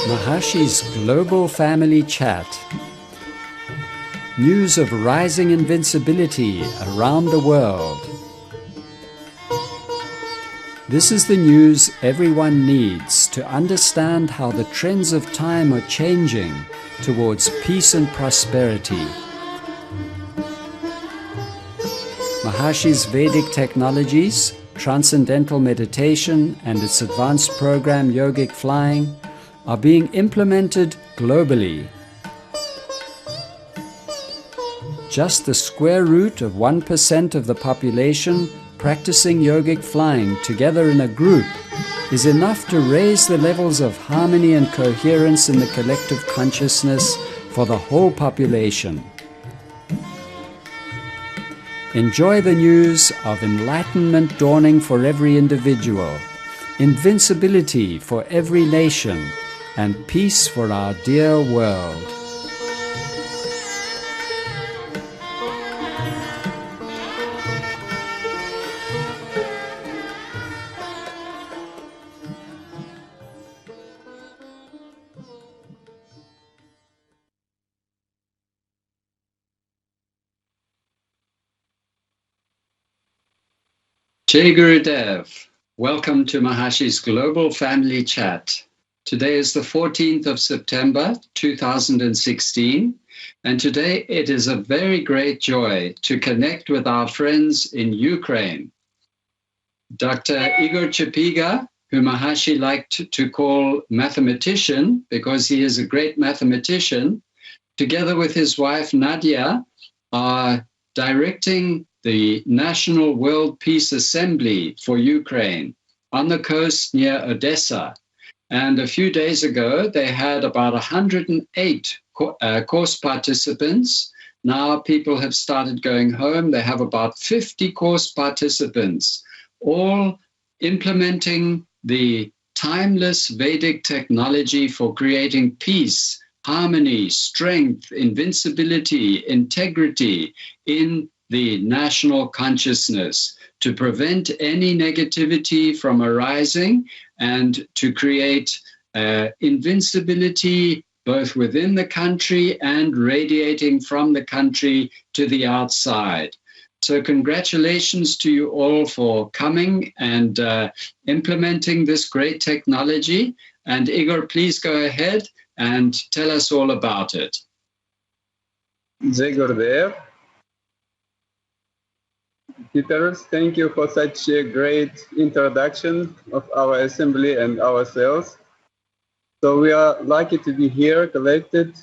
Mahashi's Global Family Chat. News of rising invincibility around the world. This is the news everyone needs to understand how the trends of time are changing towards peace and prosperity. Mahashi's Vedic technologies, transcendental meditation, and its advanced program Yogic Flying are being implemented globally. Just the square root of 1% of the population practicing yogic flying together in a group is enough to raise the levels of harmony and coherence in the collective consciousness for the whole population. Enjoy the news of enlightenment dawning for every individual, invincibility for every nation, and peace for our dear world. Jai Gurudev. Welcome to Mahashi's Global Family Chat. Today is the 14th of September, 2016, and today it is a very great joy to connect with our friends in Ukraine. Dr. Igor Chapiga, who Mahashi liked to call mathematician because he is a great mathematician, together with his wife Nadia, are directing the National World Peace Assembly for Ukraine on the coast near Odessa. And a few days ago, they had about 108 course participants. Now people have started going home. They have about 50 course participants, all implementing the timeless Vedic technology for creating peace, harmony, strength, invincibility, integrity in the national consciousness, to prevent any negativity from arising and to create invincibility both within the country and radiating from the country to the outside. So congratulations to you all for coming and implementing this great technology. And Igor, please go ahead and tell us all about it. Jai Gurudev. Peter, thank you for such a great introduction of our assembly and ourselves. So we are lucky to be here collected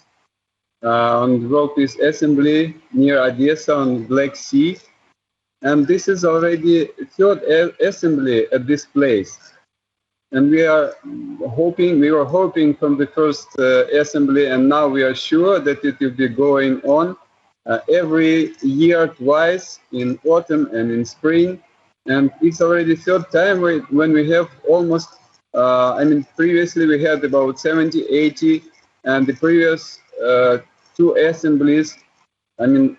on the World Peace Assembly near Odessa on Black Sea. And this is already third assembly at this place. And we were hoping from the first assembly, and now we are sure that it will be going on every year twice, in autumn and in spring. It's already third time when we have almost, previously we had about 70, 80, and the previous two assemblies,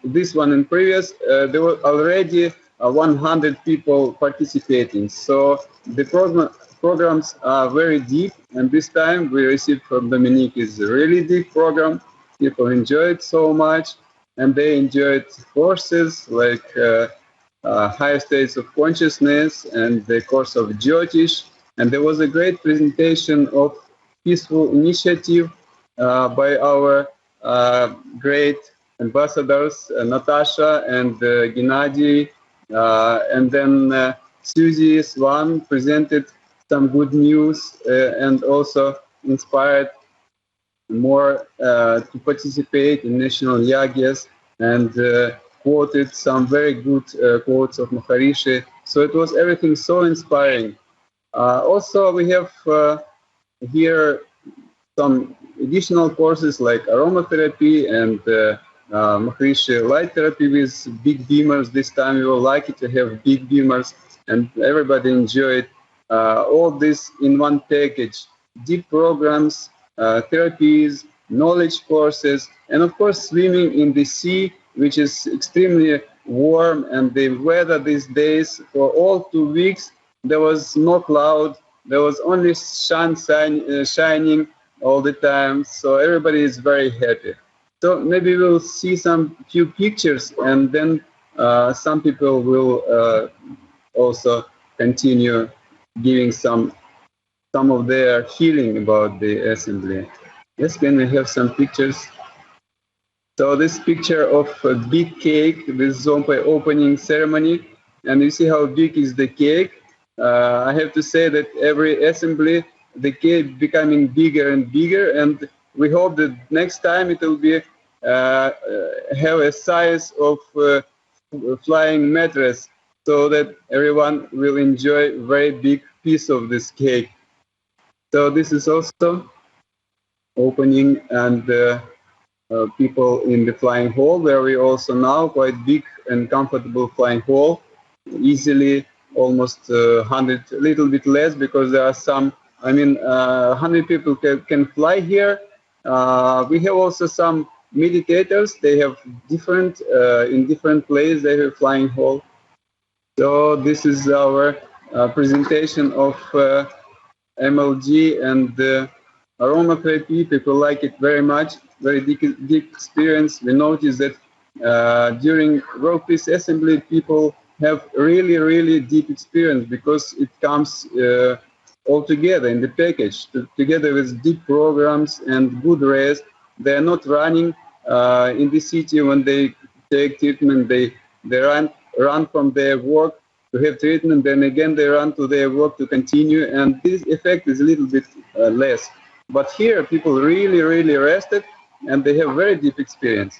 this one and previous, there were already 100 people participating. So the programs are very deep, and this time we received from Dominique is a really deep program. People enjoyed so much. And they enjoyed courses like higher states of consciousness and the course of Jyotish. And there was a great presentation of peaceful initiative by our great ambassadors, Natasha and Gennady. And then Susie Swan presented some good news and also inspired more to participate in national yagyas, and quoted some very good quotes of Maharishi. So it was everything so inspiring. Also, we have here some additional courses like aromatherapy and Maharishi light therapy with big beamers. This time we were lucky to have big beamers, and everybody enjoyed all this in one package. Deep programs, therapies, knowledge courses, and of course swimming in the sea, which is extremely warm, and the weather these days for all 2 weeks there was no cloud, there was only sun shining all the time, so everybody is very happy. So maybe we'll see some few pictures, and then some people will also continue giving some of their feeling about the assembly. Yes, can we have some pictures? So this picture of a big cake, this opening ceremony, and you see how big is the cake. I have to say that every assembly, the cake becoming bigger and bigger, and we hope that next time it will be have a size of flying mattress, so that everyone will enjoy a very big piece of this cake. So this is also opening, and people in the flying hall, where we also now quite big and comfortable flying hall, easily almost 100, a little bit less, because there are some, 100 people can fly here. We have also some meditators. They have different, in different places, they have flying hall. So this is our presentation of MLG and aromatherapy. People like it very much, very deep experience. We notice that during workplace assembly, people have really deep experience, because it comes all together in the package, together with deep programs and good rest. They are not running in the city when they take treatment. They run from their work to have treatment, then again they run to their work to continue, and this effect is a little bit less. But here people really rested, and they have very deep experience.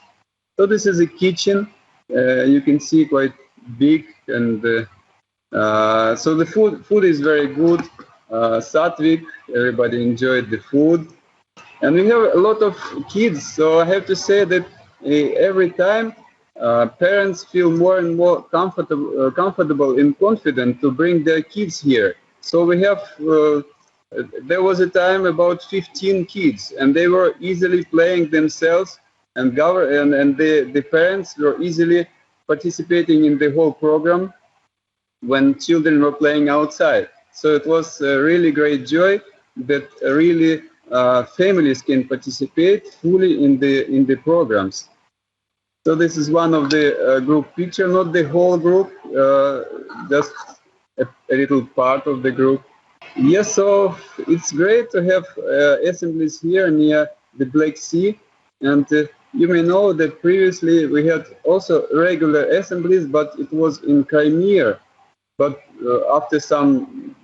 So this is a kitchen. You can see quite big, and so the food is very good. Sattvic, everybody enjoyed the food, and we have a lot of kids. So I have to say that every time parents feel more and more comfortable and confident to bring their kids here. So we have, there was a time about 15 kids, and they were easily playing themselves, and the parents were easily participating in the whole program when children were playing outside. So it was a really great joy that really families can participate fully in the programs. So this is one of the group picture, not the whole group, just a little part of the group. Yes, so it's great to have assemblies here near the Black Sea, and you may know that previously we had also regular assemblies, but it was in Crimea. But after some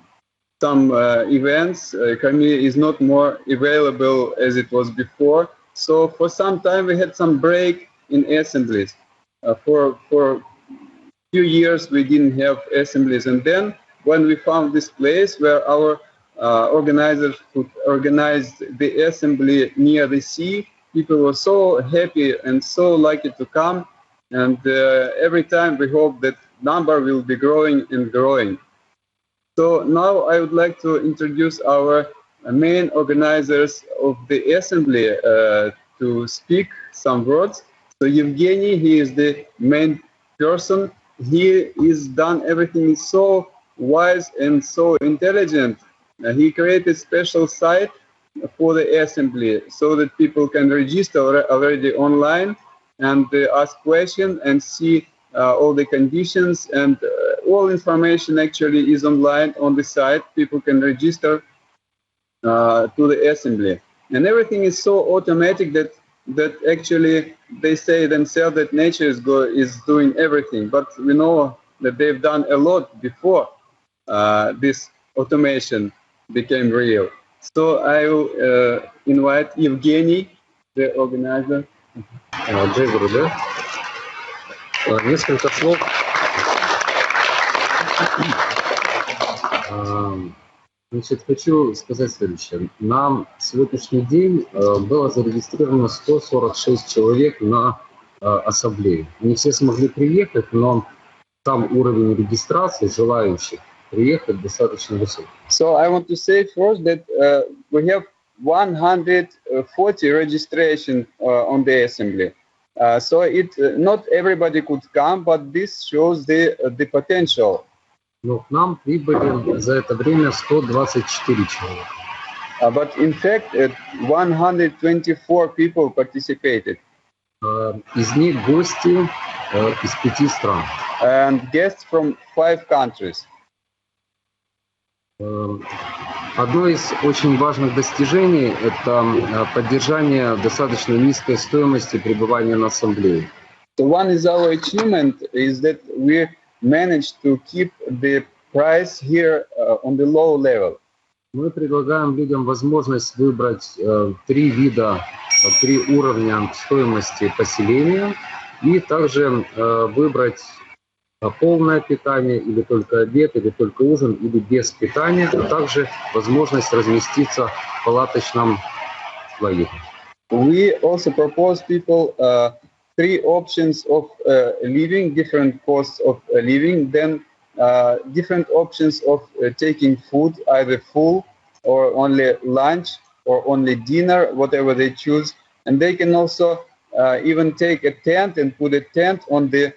events, Crimea is not more available as it was before. So for some time we had some break in assemblies. For a few years we didn't have assemblies, and then when we found this place where our organizers could organize the assembly near the sea, people were so happy and so lucky to come, and every time we hope that number will be growing and growing. So now I would like to introduce our main organizers of the assembly to speak some words. So Evgeny, he is the main person. He is done everything so wise and so intelligent. He created special site for the assembly so that people can register already online and ask questions and see all the conditions, and all information actually is online on the site. People can register to the assembly, and everything is so automatic that actually they say themselves that nature is doing everything, but we know that they've done a lot before this automation became real. So I will invite Evgeny, the organizer. Джейгору, да? Несколько слов. Значит, хочу сказать следующее. На сегодняшний день было зарегистрировано 146 человек на ассамблее. Не все смогли приехать, но сам уровень регистрации желающих приехать достаточно высокий. So I want to say first that we have 140 registration on the assembly. So not everybody could come, but this shows the potential. Но к нам прибыли за это время 124 человека. But in fact, 124 people participated. Из них гости из 5 стран. And guests from 5 countries. Одно из очень важных достижений – это поддержание достаточно низкой стоимости пребывания на ассамблее. So one is our achievement is that we managed to keep the price here on the low level. Мы предлагаем людям возможность выбрать 3 уровня стоимости поселения и также выбрать полное питание, или только обед, или только ужин, или без питания, а также возможность разместиться в палаточном слое. We also propose people 3 options of living, different costs of living, then different options of taking food, either full or only lunch or only dinner, whatever they choose. And they can also even take a tent and put a tent on the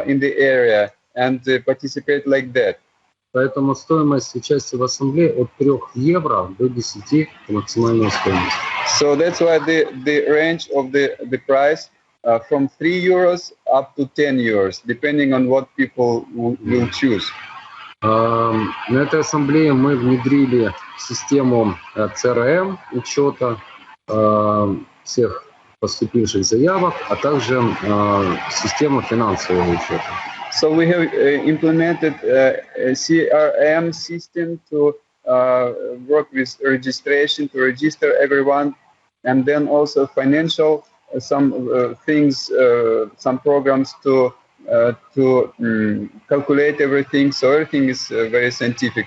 in the area and participate like that. Поэтому стоимость участия в ассамблее от 3 евро до 10 максимальная стоимость. So that's why the range of the price from 3 euros up to 10 euros, depending on what people will choose. На этой ассамблее мы внедрили систему CRM учета всех поступивших заявок, а также систему финансового учета. So we have implemented a CRM system to work with registration, to register everyone, and then also financial some things, some programs to calculate everything. So everything is very scientific.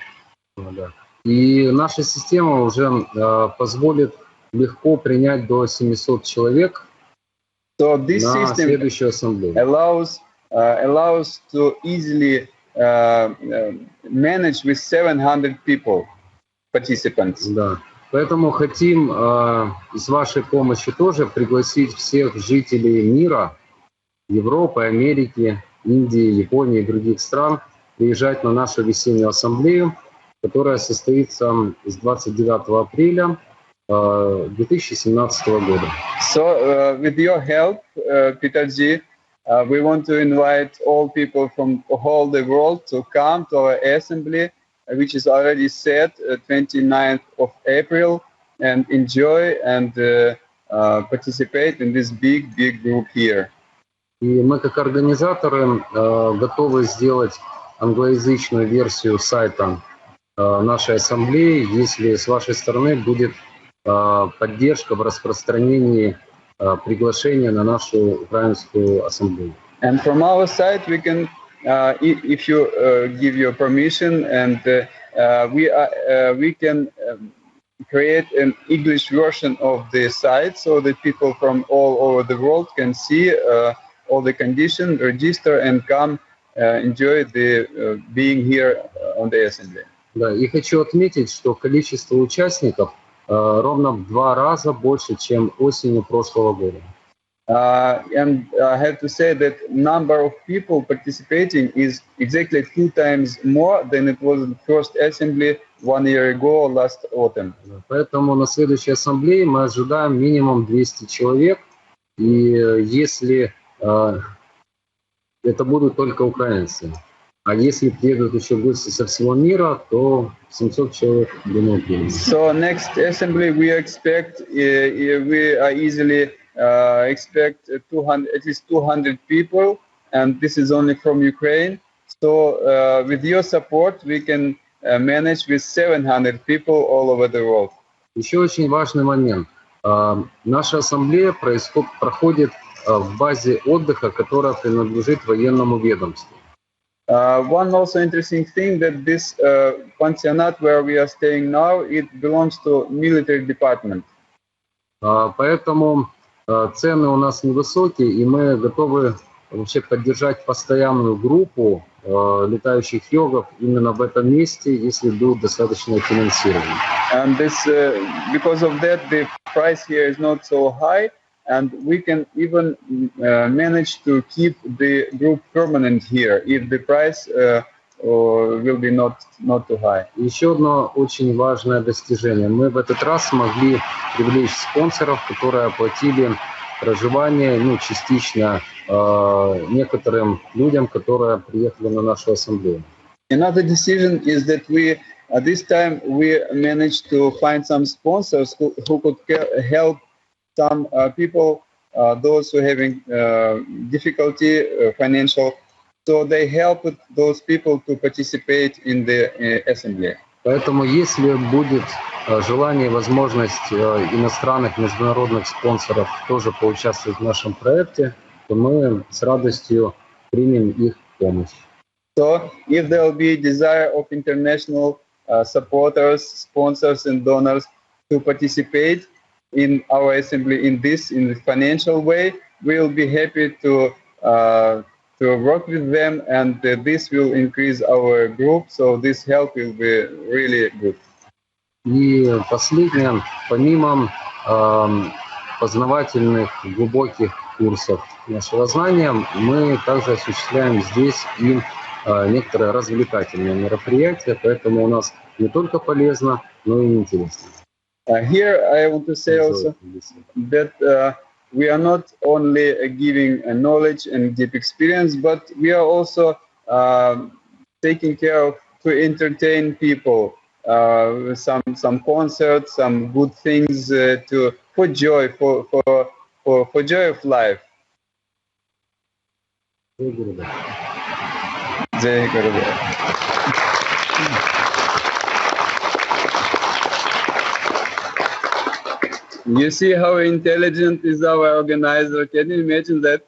И наша система уже позволит легко принять до 700 человек So this на system следующую ассамблею. allows to easily manage with 700 people, participants. Да. Поэтому хотим с вашей помощью тоже пригласить всех жителей мира, Европы, Америки, Индии, Японии и других стран приезжать на нашу весеннюю ассамблею, которая состоится с 29 апреля 2017 года. So with your help, Peter-G, we want to invite all people from all the world to come to our assembly, which is already set 29th of April, and enjoy and participate in this big group here. И мы как организаторы готовы сделать англоязычную версию сайта нашей ассамблеи, если с вашей стороны будет поддержка в распространении приглашения на нашу украинскую ассамблею. And from our side, we can, if you give your permission, and we can create an English version of the site so that people from all over the world can see all the conditions, register, and come enjoy the being here on the assembly. Да, и хочу отметить, что количество участников ровно в 2 раза больше, чем осенью прошлого года. And I have to say that number of people participating is exactly 2 times more than it was in the first assembly 1 year ago, last autumn. Поэтому на следующей ассамблее мы ожидаем минимум 200 человек, и если это будут только украинцы. А если приедут еще гости со всего мира, то 700 человек, думаю, примем. So next assembly we expect, we easily expect 200, at least 200 people, and this is only from Ukraine. So with your support, we can manage with 700 people all over the world. Еще очень важный момент. Наша ассамблея проходит в базе отдыха, которая принадлежит военному ведомству. One also interesting thing that this pensionat where we are staying now, it belongs to military department. Поэтому цены у нас невысокие, и мы готовы вообще поддержать постоянную группу летающих йогов именно в этом месте, если будет достаточное финансирование. And this, because of that, the price here is not so high, and we can even manage to keep the group permanent here if the price will be not too high. Еще одно очень важное достижение. Мы в этот раз смогли привлечь спонсоров, которые оплатили проживание, частично некоторым людям, которые приехали на нашу ассамблею. Another decision is that this time we managed to find some sponsors who could help some people, those who are having difficulty financial. So they helped those people to participate in the assembly. Поэтому, если будет желание и возможность иностранных международных спонсоров тоже поучаствовать в нашем проекте, то мы с радостью примем их помощь. So if there will be desire of international supporters, sponsors and donors to participate in our assembly in the financial way, we will be happy to work with them, and this will increase our group, so this help will be really good. И последнее, помимо познавательных глубоких курсов нашего знания, мы также осуществляем здесь и некоторые развлекательные мероприятия, поэтому у нас не только полезно, но и интересно. Here I want to say also that we are not only giving knowledge and deep experience, but we are also taking care of to entertain people, some concerts, some good things for joy, for joy of life. Jai Gurudev. You see how intelligent is our organizer. Can you imagine that?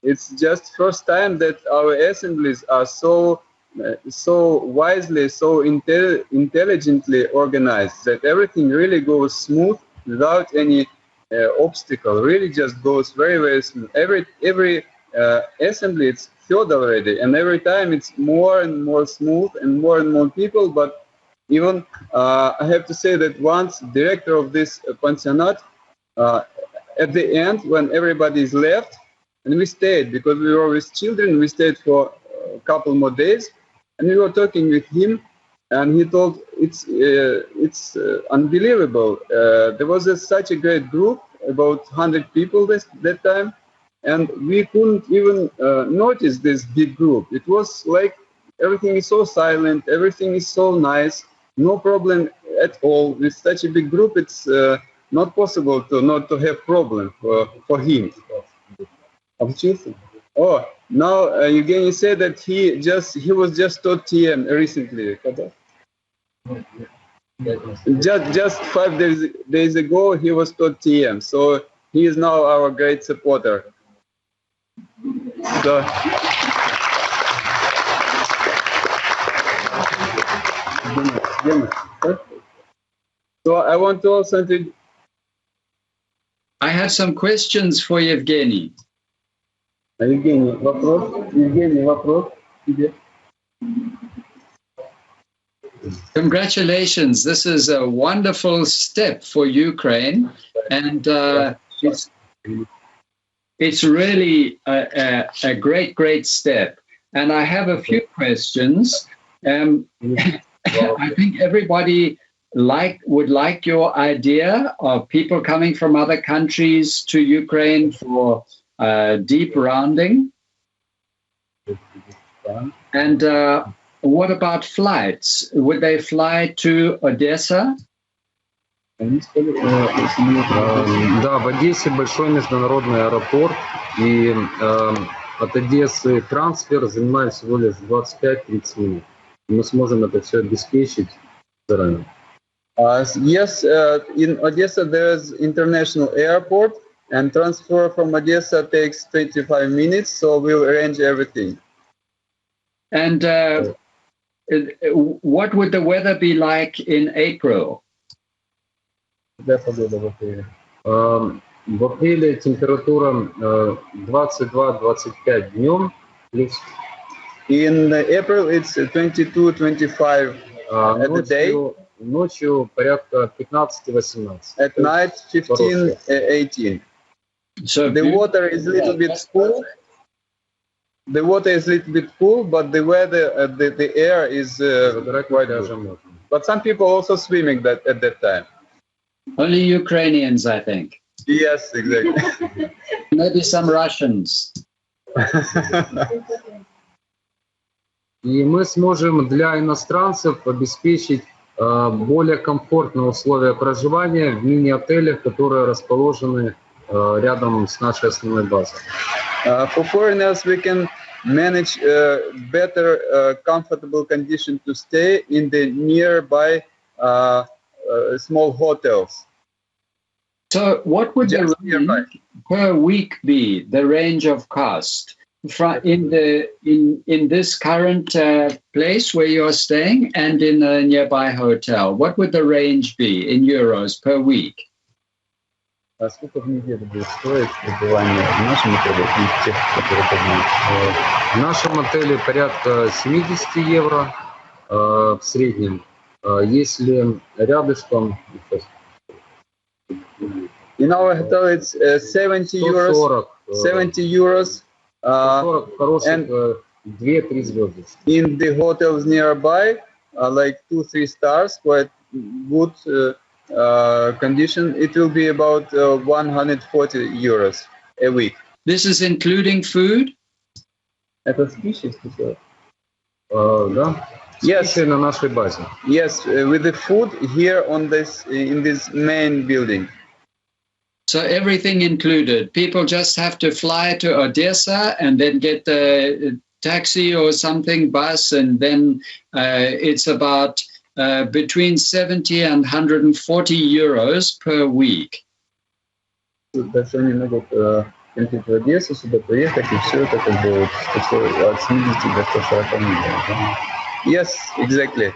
It's just first time that our assemblies are so wisely, so intelligently organized that everything really goes smooth without any obstacle. Really just goes very, very smooth. Every assembly it's third already, and every time it's more and more smooth and more people. But even I have to say that once director of this pensionat, at the end when everybody is left, and we stayed because we were with children, we stayed for a couple more days, and we were talking with him, and he told it's unbelievable. There was such a great group, about 100 people that time, and we couldn't even notice this big group. It was like everything is so silent, everything is so nice, no problem at all. With such a big group, it's not possible not to have problem for him. Oh, now Evgeny said that he was just taught TM recently. Just 5 days ago he was taught TM, so he is now our great supporter. So I want to also I have some questions for Evgeny. Евгений, вопрос тебе. Congratulations. This is a wonderful step for Ukraine, and it's really a great step. And I have a few questions. I think everybody would like your idea of people coming from other countries to Ukraine for deep rounding. And what about flights? Would they fly to Odessa? Да, в Одессе большой международный аэропорт, и от Одессы трансфер занимает всего лишь 25-30 минут. Мы сможем это все обеспечить заранее. Yes, in Odessa there is international airport, and transfer from Odessa takes 25 minutes, so we'll arrange everything. And what would the weather be like in April? В апреле температура 22-25 днем. In April it's 22-25 at the day. Ночью порядка 15-18. At night 15-18. So the water is a little bit cool. The water is a little bit cool, but the weather, the air is quite good. But some people also swimming that at that time. Only Ukrainians, I think. Yes, exactly. Maybe some Russians. И мы сможем для иностранцев обеспечить более комфортные условия проживания в мини-отелях, которые расположены рядом с нашей основной базой. For foreigners, we can manage better, comfortable condition to stay in the nearby small hotels. So what would the Just nearby. range per week be, the range of cost? In this current place where you're staying and in a nearby hotel, what would the range be in euros per week? А сколько в неделю будет стоить пребывание в нашем отеле и тех, которые поднимают? В нашем отеле порядка 70 евро в среднем. Если рядышком... In our hotel it's 70 euros. 140. 70 euros. 140 хороших 2-3 звездочки. In the hotels nearby, like 2-3 stars, quite good condition, it will be about 140 euros a week. This is including food? Это с пищей, специально? Да? Yes. С пищей на нашей базе. Yes, with the food here on this in this main building. So everything included. People just have to fly to Odessa and then get the taxi or something, bus, and then it's about between 70 and 140 euros per week. Даже они могут лететь в Одессу, сюда приехать, и все это как бы от 70 до 140 миллионов. Yes, exactly.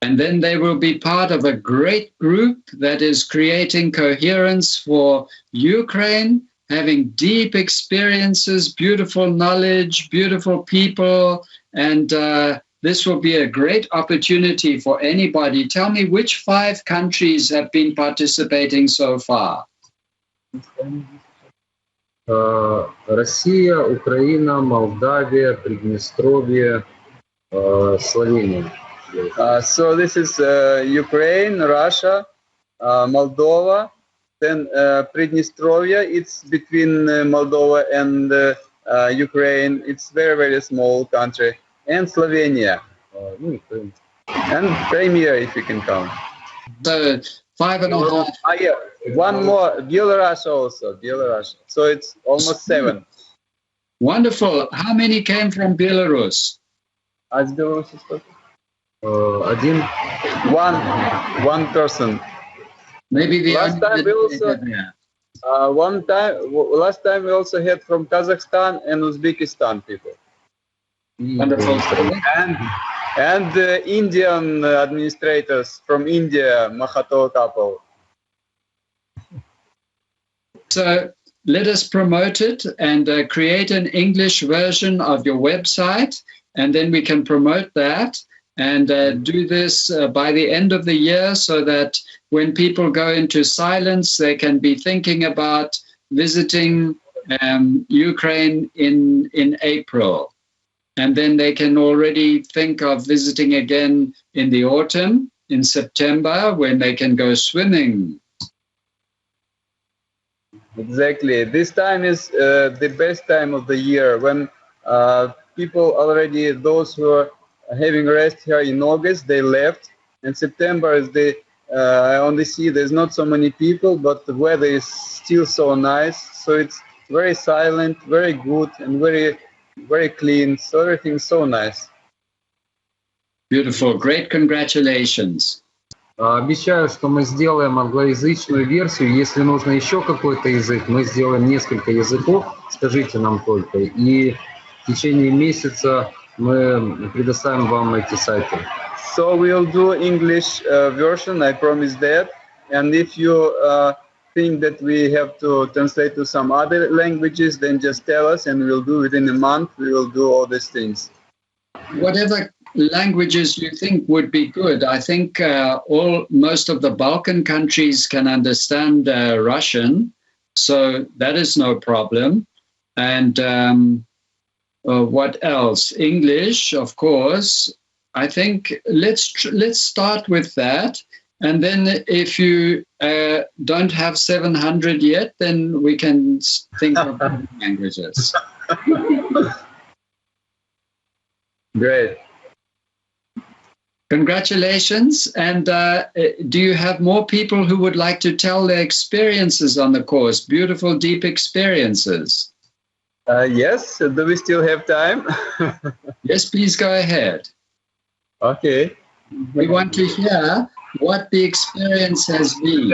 And then they will be part of a great group that is creating coherence for Ukraine, having deep experiences, beautiful knowledge, beautiful people, and this will be a great opportunity for anybody. Tell me, which 5 countries have been participating so far? Россия, Украина, Молдавия, Приднестровье, Словения. So this is Ukraine, Russia, Moldova, then Prидnestrovia. It's between Moldova and Ukraine. It's very, very small country. And Slovenia. And Crimea, if you can count. So 5.5. Yeah. One more, Belarus also, Belarus. So it's almost 7. Wonderful. How many came from Belarus? А с Беларуси сколько? Один. One person. Maybe the Last time we also last time we also had from Kazakhstan and Uzbekistan people. Wonderful. And the Indian administrators from India, Mahato couple. So let us promote it and create an English version of your website, and then we can promote that and do this by the end of the year so that when people go into silence, they can be thinking about visiting Ukraine in April. And then they can already think of visiting again in the autumn, in September, when they can go swimming. Exactly. This time is the best time of the year when people already, those who are having rest here in August, they left. And September is on the sea, there's not so many people, but the weather is still so nice. So it's very silent, very good, and very, very clean. So everything's so nice. Beautiful. Great congratulations. Обещаю, что мы сделаем англоязычную версию. Если нужно еще какой-то язык, мы сделаем несколько языков, скажите нам только. И в течение месяца мы предоставим вам эти сайты. So we'll do English version, I promise that. And if you think that we have to translate to some other languages, then just tell us and we'll do it in a month. We will do all these things. Whatever languages you think would be good. I think most of the Balkan countries can understand Russian, so that is no problem. And what else? English, of course. I think let's start with that. And then if you don't have 700 yet, then we can think of languages. Great. Congratulations. And do you have more people who would like to tell their experiences on the course? Beautiful, deep experiences. Yes, do we still have time? Yes, please go ahead. Okay. We want to hear what the experience has been.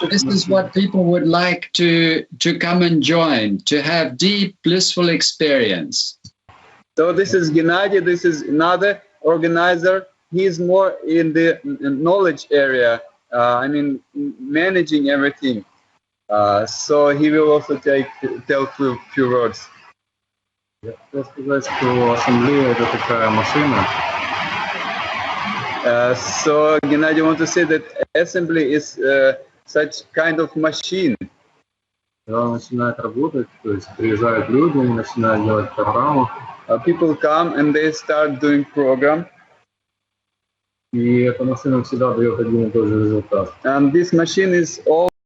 This is what people would like to come and join, to have deep, blissful experience. So this is Gennady, this is another organizer. He's more in the knowledge area, managing everything. So he will also tell a few words. Я хотел сказать, что ассамблея — это такая машина. So Gennady want to say that assembly is such kind of machine. Когда она начинает работать, то есть приезжают люди, они начинают делать программу. People come and they start doing program. И эта машина всегда дает один и тот же результат. And this machine is all